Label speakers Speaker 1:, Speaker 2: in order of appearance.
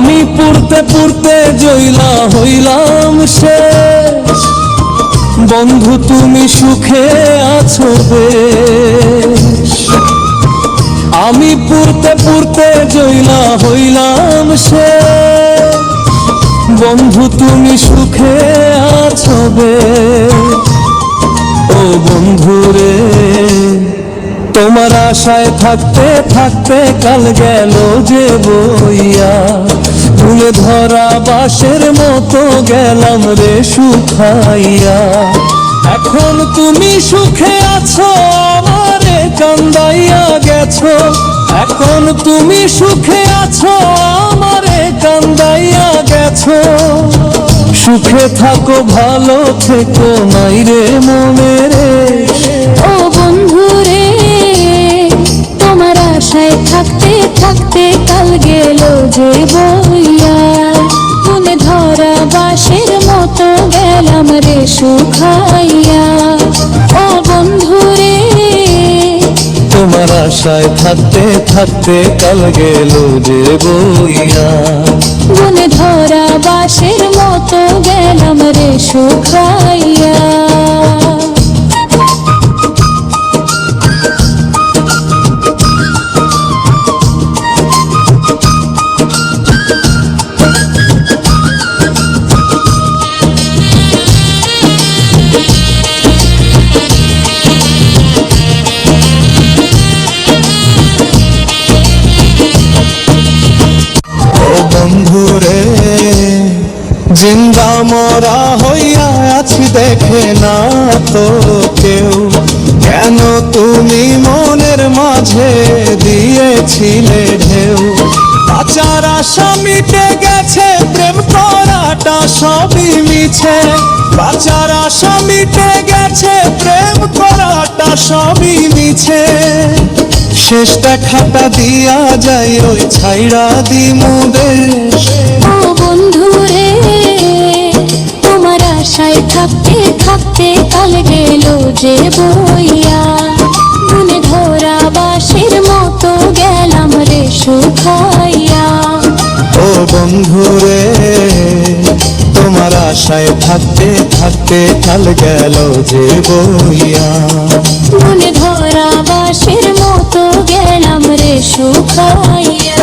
Speaker 1: আমি পুরতে পুরতে জইলা হইলাম শেষ, বন্ধু তুমি সুখে আছো বেশ। আমি পুরতে পুরতে জইলা হইলাম শেষ, বন্ধু তুমি সুখে আছো বেশ। ও বন্ধুরে তোমার আশায় থাকতে থাকতে কাল গেল যে বইয়া, ফুলে ধরা বাঁশের মতো গেলাম রে শুকাইয়া। এখন তুমি সুখে আছো আমারে কান্দাইয়া গেছো, এখন তুমি সুখে আছো আমারে কান্দাইয়া গেছো। সুখে থাকো ভালো থেকো নাই রে মনে রে।
Speaker 2: ও বন্ধু রে তোমার আশায় থাকতে থাকতে কাল গেল যে বইয়া, মনে ধরা বাঁশের মতো গেলাম রে শুকাইয়া। ও বন্ধু রে
Speaker 1: তোমার আশায় থাকতে থাকতে কাল গেল যে বইয়া,
Speaker 2: মনে ধরা বাঁশের মতো গেলাম রে শুকাইয়া।
Speaker 1: বন্ধুরে জিন্দা মরা হইয়া আছি দেখে না তো কেউ, কেন তুমি মনের মাঝে দিয়েছিলে ঢেউ। বাঁচার আশা মিটে গেছে প্রেম করাটা সবই মিছে, বাঁচার আশা মিটে গেছে প্রেম করাটা সবই মিছে। শেষ দেখাটা দিয়া যাই ওই ছাইড়া দিমু দেশ।
Speaker 2: ও বন্ধু রে তোমার আশায় থাকতে থাকতে কাল গেল যে বইয়া, মনে ধরা বাঁশের মতো গেলাম রে শুকাইয়া।
Speaker 1: ও বন্ধু রে তোমার আশায় থাকতে থাকতে কাল গেল যে বইয়া,
Speaker 2: মনে ধরা বাঁশের মতো গেলাম রে শুকাইয়া।